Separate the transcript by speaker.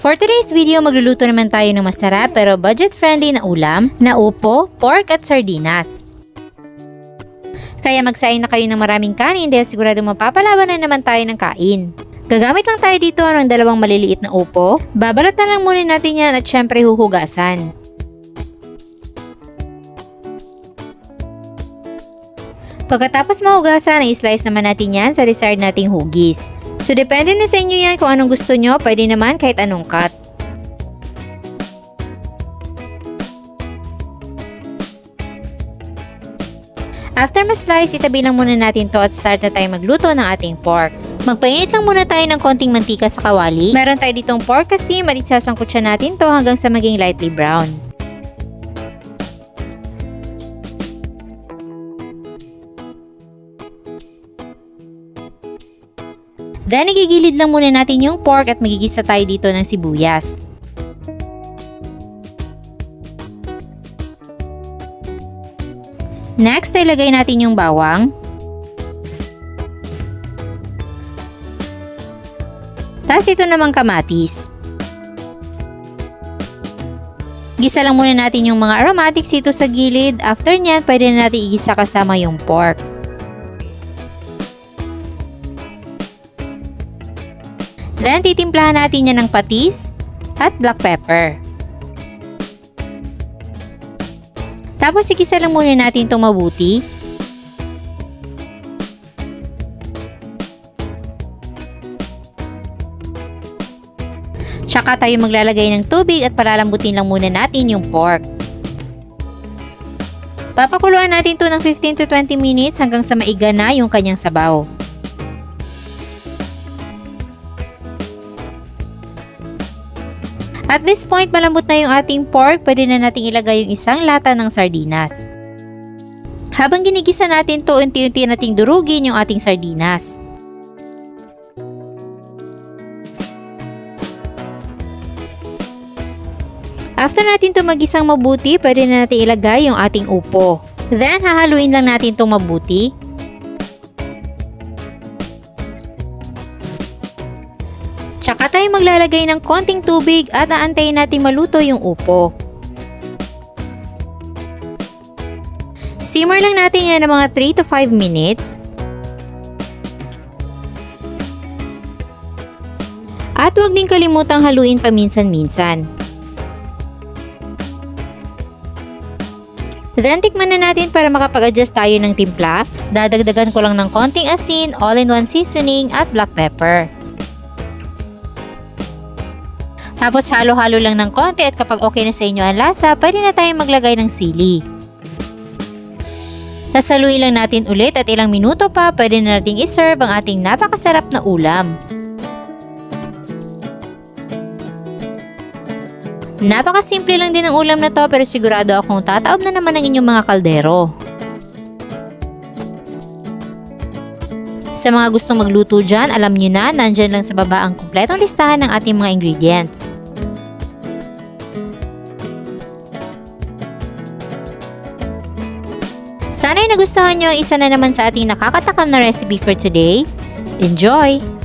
Speaker 1: For today's video, magluluto naman tayo ng masarap pero budget-friendly na ulam na upo, pork at sardinas. Kaya magsaing na kayo ng maraming kanin dahil sigurado mapapalaban na naman tayo ng kain. Gagamit lang tayo dito ng dalawang maliliit na upo. Babalatan lang muna natin yan at syempre huhugasan. Pagkatapos mahugasan, i-slice naman natin yan sa desired nating hugis. So depende na sa inyo yan kung anong gusto nyo, pwede naman kahit anong cut. After ma-slice, itabi lang muna natin to at start na tayo magluto ng ating pork. Magpainit lang muna tayo ng konting mantika sa kawali. Meron tayo ditong pork kasi at isasangkot siya natin to hanggang sa maging lightly brown. Then, igigilid lang muna natin yung pork at magigisa tayo dito ng sibuyas. Next, ilagay natin yung bawang. Tapos ito namang kamatis. Gisa lang muna natin yung mga aromatics dito sa gilid. After nyan, pwede na natin igisa kasama yung pork. Then, titimplahan natin yan ng patis at black pepper. Tapos, igisa lang muna natin itong mabuti. Tsaka tayo maglalagay ng tubig at palalambutin lang muna natin yung pork. Papakuluan natin ito ng 15 to 20 minutes hanggang sa maiga na yung kanyang sabaw. At this point, malambot na yung ating pork, pwede na nating ilagay yung isang lata ng sardinas. Habang ginigisa natin to, unti-unti nating durugin yung ating sardinas. After natin to magisang mabuti, pwede na natin ilagay yung ating upo. Then, hahaluin lang natin itong mabuti. Tsaka tayo maglalagay ng konting tubig at aantayin natin maluto yung upo. Simmer lang natin yan ng mga 3 to 5 minutes. At huwag din kalimutang haluin paminsan-minsan. Then, tikman na natin para makapag-adjust tayo ng timpla. Dadagdagan ko lang ng konting asin, all-in-one seasoning at black pepper. Tapos halo-halo lang ng konti at kapag okay na sa inyo ang lasa, pwede na tayong maglagay ng sili. Sasaluin lang natin ulit at ilang minuto pa, pwede na nating iserve ang ating napakasarap na ulam. Napakasimple lang din ang ulam na to pero sigurado akong tataob na naman ang inyong mga kaldero. Sa mga gustong magluto dyan, alam nyo na, nandyan lang sa baba ang kumpletong listahan ng ating mga ingredients. Sana'y nagustuhan nyo ang isa na naman sa ating nakakatakam na recipe for today. Enjoy!